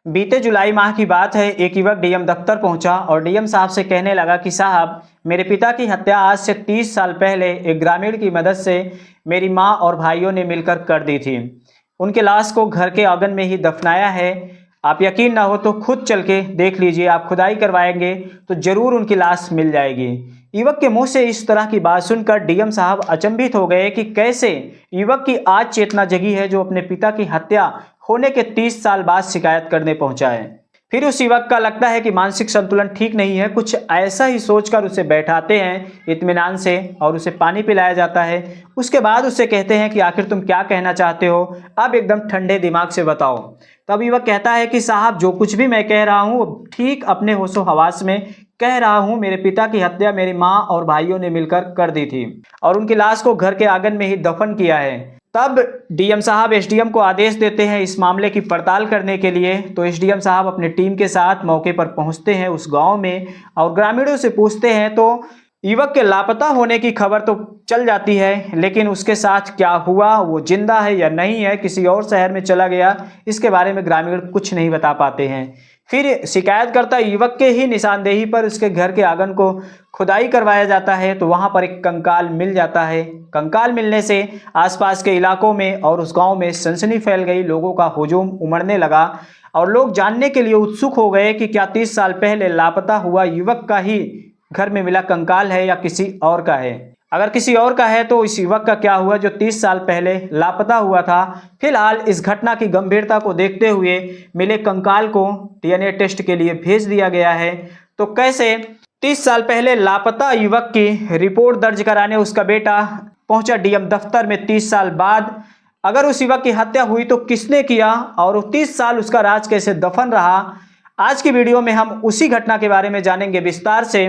बीते जुलाई माह की बात है। एक युवक डीएम दफ्तर पहुंचा और डीएम साहब से कहने लगा कि साहब, मेरे पिता की हत्या आज से 30 साल पहले एक ग्रामीण की मदद से मेरी मां और भाइयों ने मिलकर कर दी थी। उनके लाश को घर के आंगन में ही दफनाया है। आप यकीन ना हो तो खुद चल के देख लीजिए। आप खुदाई करवाएंगे तो जरूर उनकी लाश मिल जाएगी। युवक के मुंह से इस तरह की बात सुनकर डीएम साहब अचंभित हो गए कि कैसे युवक की आज चेतना जगी है, जो अपने पिता की हत्या होने के 30 साल बाद शिकायत करने पहुंचा है। फिर उस युवक का लगता है कि मानसिक संतुलन ठीक नहीं है। कुछ ऐसा ही सोचकर उसे बैठाते हैं इत्मीनान से और उसे पानी पिलाया जाता है। उसके बाद उससे कहते हैं कि आखिर तुम क्या कहना चाहते हो, अब एकदम ठंडे दिमाग से बताओ। तब युवक कहता है कि साहब, जो कुछ भी मैं कह रहा हूँ वो ठीक अपने होशो हवास में कह रहा हूँ। मेरे पिता की हत्या मेरी माँ और भाइयों ने मिलकर कर दी थी और उनकी लाश को घर के आंगन में ही दफन किया है। तब डीएम साहब एसडीएम को आदेश देते हैं इस मामले की पड़ताल करने के लिए। तो एसडीएम साहब अपनी टीम के साथ मौके पर पहुंचते हैं उस गांव में और ग्रामीणों से पूछते हैं। तो युवक के लापता होने की खबर तो चल जाती है, लेकिन उसके साथ क्या हुआ, वो जिंदा है या नहीं है, किसी और शहर में चला गया, इसके बारे में ग्रामीण कुछ नहीं बता पाते हैं। फिर शिकायतकर्ता युवक के ही निशानदेही पर उसके घर के आंगन को खुदाई करवाया जाता है। तो वहां पर एक कंकाल मिल जाता है। कंकाल मिलने से आसपास के इलाकों में और उस गांव में सनसनी फैल गई। लोगों का हुजूम उमड़ने लगा और लोग जानने के लिए उत्सुक हो गए कि क्या 30 साल पहले लापता हुआ युवक का ही घर में मिला कंकाल है या किसी और का है। अगर किसी और का है तो इस युवक का क्या हुआ जो 30 साल पहले लापता हुआ था। फिलहाल इस घटना की गंभीरता को देखते हुए मिले कंकाल को डीएनए टेस्ट के लिए भेज दिया गया है। तो कैसे 30 साल पहले लापता युवक की रिपोर्ट दर्ज कराने उसका बेटा पहुंचा डीएम दफ्तर में 30 साल बाद। अगर उस युवक की हत्या हुई तो किसने किया और 30 साल उसका राज कैसे दफन रहा, आज की वीडियो में हम उसी घटना के बारे में जानेंगे विस्तार से।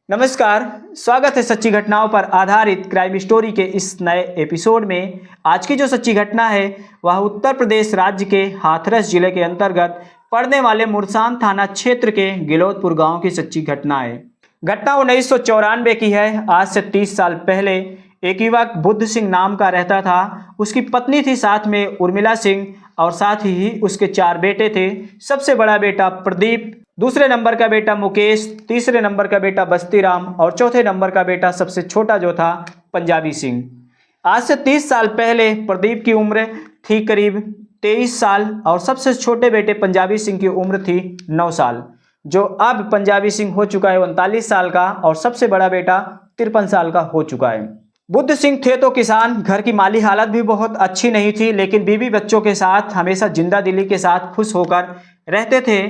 नमस्कार, स्वागत है सच्ची घटनाओं पर आधारित क्राइम स्टोरी के इस नए एपिसोड में। आज की जो सच्ची घटना है वह उत्तर प्रदेश राज्य के हाथरस जिले के अंतर्गत पड़ने वाले मुरसान थाना क्षेत्र के गिलोदपुर गांव की सच्ची घटना है। घटना 1994 की है। आज से 30 साल पहले एक युवक बुद्ध सिंह नाम का रहता था। उसकी पत्नी थी साथ में उर्मिला सिंह और साथ ही उसके 4 बेटे थे। सबसे बड़ा बेटा प्रदीप, दूसरे नंबर का बेटा मुकेश, तीसरे नंबर का बेटा बस्तीराम और चौथे नंबर का बेटा सबसे छोटा जो था पंजाबी सिंह। आज से 30 साल पहले प्रदीप की उम्र थी करीब 23 साल और सबसे छोटे बेटे पंजाबी सिंह की उम्र थी 9 साल, जो अब पंजाबी सिंह हो चुका है 39 साल का और सबसे बड़ा बेटा 53 साल का हो चुका है। बुद्ध सिंह थे तो किसान। घर की माली हालत भी बहुत अच्छी नहीं थी, लेकिन बीवी बच्चों के साथ हमेशा जिंदा दिली के साथ खुश होकर रहते थे।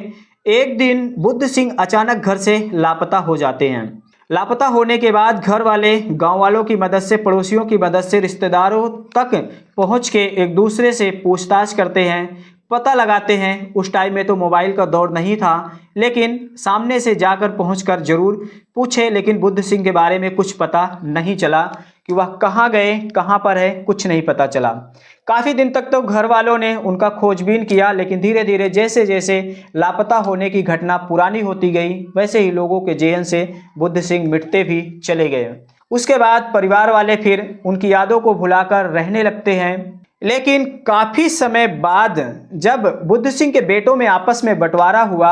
एक दिन बुद्ध सिंह अचानक घर से लापता हो जाते हैं। लापता होने के बाद घर वाले गांव वालों की मदद से, पड़ोसियों की मदद से, रिश्तेदारों तक पहुंच के एक दूसरे से पूछताछ करते हैं, पता लगाते हैं। उस टाइम में तो मोबाइल का दौर नहीं था, लेकिन सामने से जाकर पहुंचकर जरूर पूछे, लेकिन बुद्ध सिंह के बारे में कुछ पता नहीं चला कि वह कहाँ गए, कहाँ पर है, कुछ नहीं पता चला। काफ़ी दिन तक तो घर वालों ने उनका खोजबीन किया, लेकिन धीरे धीरे जैसे जैसे लापता होने की घटना पुरानी होती गई, वैसे ही लोगों के जेहन से बुद्ध सिंह मिटते भी चले गए। उसके बाद परिवार वाले फिर उनकी यादों को भुलाकर रहने लगते हैं। लेकिन काफ़ी समय बाद जब बुद्ध सिंह के बेटों में आपस में बंटवारा हुआ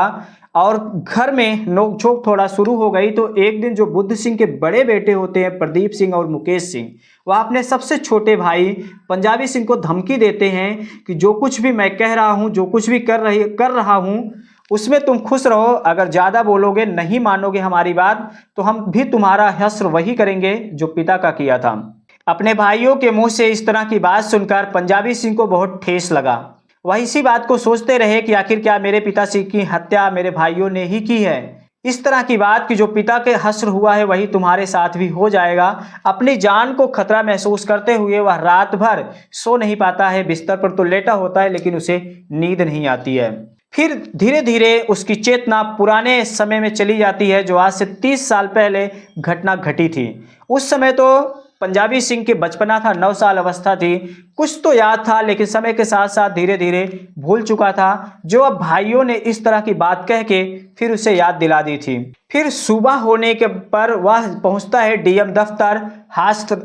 और घर में नोकझोंक थोड़ा शुरू हो गई, तो एक दिन जो बुद्ध सिंह के बड़े बेटे होते हैं प्रदीप सिंह और मुकेश सिंह, वह अपने सबसे छोटे भाई पंजाबी सिंह को धमकी देते हैं कि जो कुछ भी मैं कह रहा हूँ, जो कुछ भी कर रहा हूँ, उसमें तुम खुश रहो। अगर ज़्यादा बोलोगे, नहीं मानोगे हमारी बात, तो हम भी तुम्हारा हश्र वही करेंगे जो पिता का किया था। अपने भाइयों के मुंह से इस तरह की बात सुनकर पंजाबी सिंह को बहुत ठेस लगा। वह इसी बात को सोचते रहे कि आखिर क्या मेरे पिताश्री की हत्या मेरे भाइयों ने ही की है। इस तरह की बात कि जो पिता के हश्र हुआ है वही तुम्हारे साथ भी हो जाएगा। अपनी जान को खतरा महसूस करते हुए वह रात भर सो नहीं पाता है। बिस्तर पर तो लेटा होता है, लेकिन उसे नींद नहीं आती है। फिर धीरे धीरे उसकी चेतना पुराने समय में चली जाती है, जो आज से 30 साल पहले घटना घटी थी। उस समय तो पंजाबी सिंह के बचपना था, 9 साल अवस्था थी। कुछ तो याद था, लेकिन समय के साथ साथ धीरे धीरे भूल चुका था, जो अब भाइयों ने इस तरह की बात कह के फिर उसे याद दिला दी थी। फिर सुबह होने के पर वह पहुंचता है डीएम दफ्तर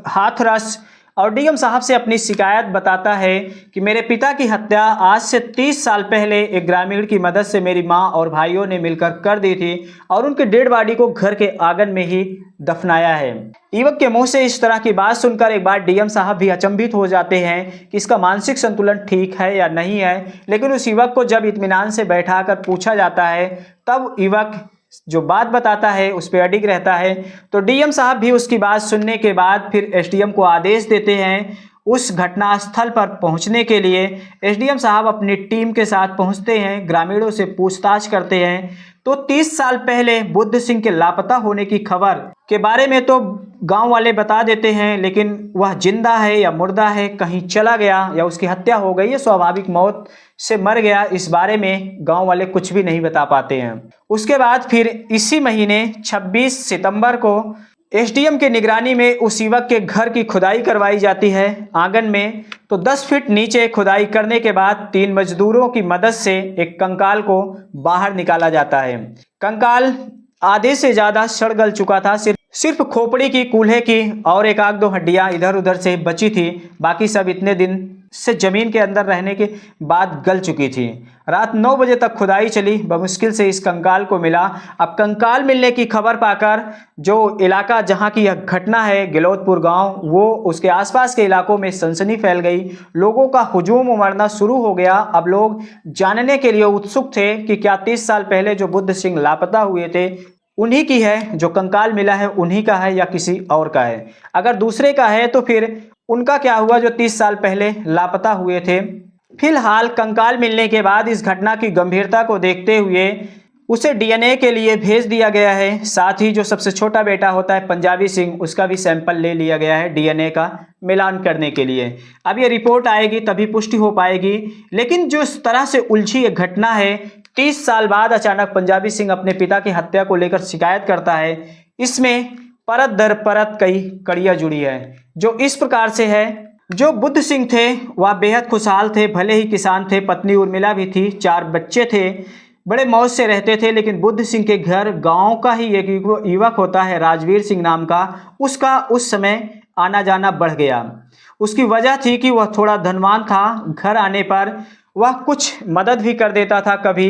हाथरस और डीएम साहब से अपनी शिकायत बताता है कि मेरे पिता की हत्या आज से 30 साल पहले एक ग्रामीण की मदद से मेरी मां और भाइयों ने मिलकर कर दी थी और उनके डेड बॉडी को घर के आंगन में ही दफनाया है। युवक के मुंह से इस तरह की बात सुनकर एक बार डीएम साहब भी अचंभित हो जाते हैं कि इसका मानसिक संतुलन ठीक है या नहीं है। लेकिन उस युवक को जब इत्मीनान से बैठाकर पूछा जाता है तब युवक जो बात बताता है उस पर अडिग रहता है। तो डीएम साहब भी उसकी बात सुनने के बाद फिर एसडीएम को आदेश देते हैं उस घटनास्थल पर पहुंचने के लिए। एसडीएम साहब अपनी टीम के साथ पहुंचते हैं, ग्रामीणों से पूछताछ करते हैं। तो 30 साल पहले बुद्ध सिंह के लापता होने की खबर के बारे में तो गांव वाले बता देते हैं, लेकिन वह जिंदा है या मुर्दा है, कहीं चला गया या उसकी हत्या हो गई है, स्वाभाविक मौत से मर गया, इस बारे में गांव वाले कुछ भी नहीं बता पाते हैं। उसके बाद फिर इसी महीने 26 सितंबर को एसडीएम के निगरानी में उस युवक के घर की खुदाई करवाई जाती है आंगन में। तो 10 फीट नीचे खुदाई करने के बाद 3 मजदूरों की मदद से एक कंकाल को बाहर निकाला जाता है। कंकाल आधे से ज़्यादा सड़ गल चुका था, सिर्फ खोपड़ी की, कूल्हे की और एक आध दो हड्डियां इधर उधर से बची थी। बाकी सब इतने दिन से जमीन के अंदर रहने के बाद गल चुकी थी। रात 9 बजे तक खुदाई चली, बमुश्किल से इस कंकाल को मिला। अब कंकाल मिलने की खबर पाकर जो इलाका जहां की यह घटना है, गिलौदपुर गांव, वो उसके आसपास के इलाकों में सनसनी फैल गई। लोगों का हुजूम उमड़ना शुरू हो गया। अब लोग जानने के लिए उत्सुक थे कि क्या 30 साल पहले जो बुद्ध सिंह लापता हुए थे उन्हीं की है, जो कंकाल मिला है उन्हीं का है या किसी और का है। अगर दूसरे का है तो फिर उनका क्या हुआ जो 30 साल पहले लापता हुए थे। फिलहाल कंकाल मिलने के बाद इस घटना की गंभीरता को देखते हुए उसे डीएनए के लिए भेज दिया गया है। साथ ही जो सबसे छोटा बेटा होता है पंजाबी सिंह, उसका भी सैंपल ले लिया गया है डीएनए का मिलान करने के लिए। अब ये रिपोर्ट आएगी तभी पुष्टि हो पाएगी। लेकिन जो इस तरह से उलझी ये घटना है, 30 साल बाद अचानक पंजाबी सिंह अपने पिता की हत्या को लेकर शिकायत करता है, इसमें परत दर परत कई कड़ियाँ जुड़ी है। जो इस प्रकार से है, जो बुद्ध सिंह थे वह बेहद खुशहाल थे, भले ही किसान थे, पत्नी उर्मिला भी थी, 4 बच्चे थे, बड़े मौज से रहते थे। लेकिन बुद्ध सिंह के घर गांव का ही एक युवक होता है राजवीर सिंह नाम का, उसका उस समय आना जाना बढ़ गया। उसकी वजह थी कि वह थोड़ा धनवान था। घर आने पर वह कुछ मदद भी कर देता था कभी,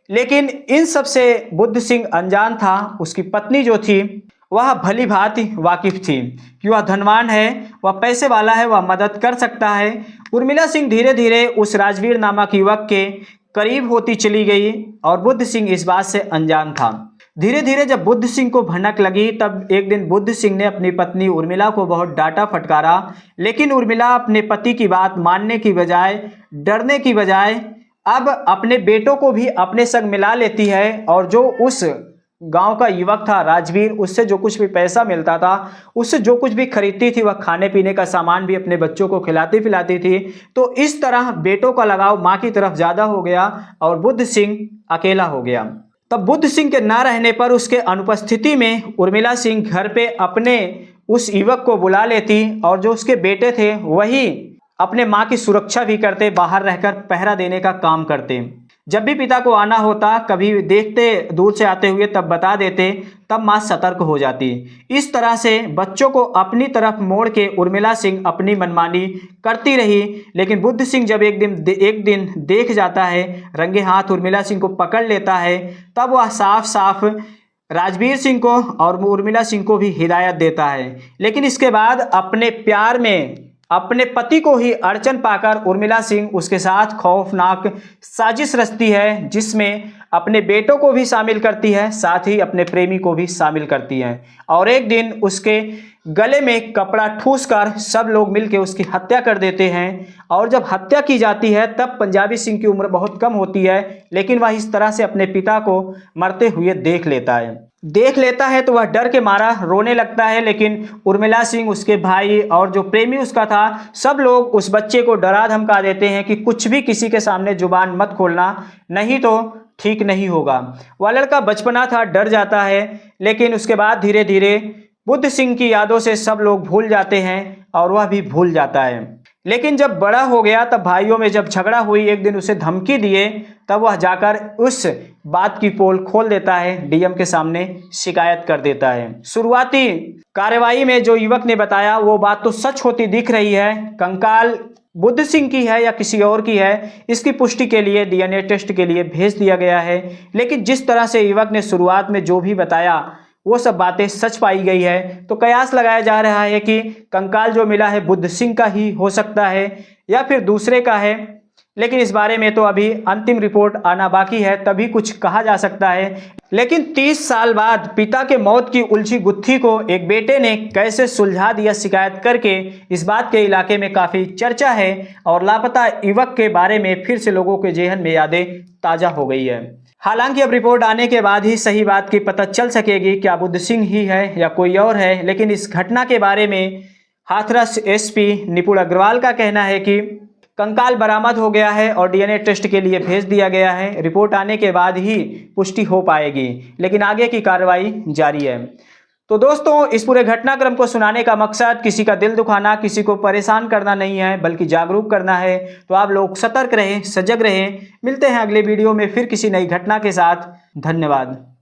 लेकिन इन सब से बुद्ध सिंह अनजान था। उसकी पत्नी जो थी वह भली भांति वाकिफ थी कि वह धनवान है, वह पैसे वाला है, वह मदद कर सकता है। उर्मिला सिंह धीरे धीरे उस राजवीर नामक युवक के करीब होती चली गई और बुद्ध सिंह इस बात से अनजान था। धीरे धीरे जब बुद्ध सिंह को भनक लगी तब एक दिन बुद्ध सिंह ने अपनी पत्नी उर्मिला को बहुत डांटा फटकारा। लेकिन उर्मिला अपने पति की बात मानने की बजाय, डरने की बजाय अब अपने बेटों को भी अपने संग मिला लेती है। और जो उस गांव का युवक था राजवीर, उससे जो कुछ भी पैसा मिलता था, उससे जो कुछ भी खरीदती थी, वह खाने पीने का सामान भी अपने बच्चों को खिलाती पिलाती थी। तो इस तरह बेटों का लगाव माँ की तरफ ज़्यादा हो गया और बुद्ध सिंह अकेला हो गया। तब बुद्ध सिंह के ना रहने पर, उसके अनुपस्थिति में उर्मिला सिंह घर पे अपने उस युवक को बुला लेती और जो उसके बेटे थे वही अपने माँ की सुरक्षा भी करते, बाहर रहकर पहरा देने का काम करते। जब भी पिता को आना होता, कभी देखते दूर से आते हुए तब बता देते, तब माँ सतर्क हो जाती। इस तरह से बच्चों को अपनी तरफ मोड़ के उर्मिला सिंह अपनी मनमानी करती रही। लेकिन बुद्ध सिंह जब एक दिन देख जाता है, रंगे हाथ उर्मिला सिंह को पकड़ लेता है, तब वह साफ साफ राजवीर सिंह को और उर्मिला सिंह को भी हिदायत देता है। लेकिन इसके बाद अपने प्यार में अपने पति को ही अड़चन पाकर उर्मिला सिंह उसके साथ खौफनाक साजिश रचती है, जिसमें अपने बेटों को भी शामिल करती है, साथ ही अपने प्रेमी को भी शामिल करती है। और एक दिन उसके गले में कपड़ा ठूसकर सब लोग मिलकर उसकी हत्या कर देते हैं। और जब हत्या की जाती है तब पंजाबी सिंह की उम्र बहुत कम होती है, लेकिन वह इस तरह से अपने पिता को मरते हुए देख लेता है तो वह डर के मारा रोने लगता है। लेकिन उर्मिला सिंह, उसके भाई और जो प्रेमी उसका था, सब लोग उस बच्चे को डरा धमका देते हैं कि कुछ भी किसी के सामने जुबान मत खोलना, नहीं तो ठीक नहीं होगा। वह लड़का बचपना था, डर जाता है। लेकिन उसके बाद धीरे धीरे बुद्ध सिंह की यादों से सब लोग भूल जाते हैं और वह भी भूल जाता है। लेकिन जब बड़ा हो गया तब भाइयों में जब झगड़ा हुई, एक दिन उसे धमकी दिए, तब वह जाकर उस बात की पोल खोल देता है, डीएम के सामने शिकायत कर देता है। शुरुआती कार्रवाई में जो युवक ने बताया वो बात तो सच होती दिख रही है। कंकाल बुद्ध सिंह की है या किसी और की है, इसकी पुष्टि के लिए डीएनए टेस्ट के लिए भेज दिया गया है। लेकिन जिस तरह से युवक ने शुरुआत में जो भी बताया वो सब बातें सच पाई गई है, तो कयास लगाया जा रहा है कि कंकाल जो मिला है बुद्ध सिंह का ही हो सकता है या फिर दूसरे का है। लेकिन इस बारे में तो अभी अंतिम रिपोर्ट आना बाकी है, तभी कुछ कहा जा सकता है। लेकिन 30 साल बाद पिता के मौत की उलझी गुत्थी को एक बेटे ने कैसे सुलझा दिया शिकायत करके, इस बात के इलाके में काफ़ी चर्चा है और लापता युवक के बारे में फिर से लोगों के जेहन में यादें ताज़ा हो गई है। हालांकि अब रिपोर्ट आने के बाद ही सही बात की पता चल सकेगी क्या बुद्ध सिंह ही है या कोई और है। लेकिन इस घटना के बारे में हाथरस एसपी निपुण अग्रवाल का कहना है कि कंकाल बरामद हो गया है और डीएनए टेस्ट के लिए भेज दिया गया है। रिपोर्ट आने के बाद ही पुष्टि हो पाएगी, लेकिन आगे की कार्रवाई जारी है। तो दोस्तों, इस पूरे घटनाक्रम को सुनाने का मकसद किसी का दिल दुखाना, किसी को परेशान करना नहीं है, बल्कि जागरूक करना है। तो आप लोग सतर्क रहें, सजग रहें। मिलते हैं अगले वीडियो में फिर किसी नई घटना के साथ। धन्यवाद।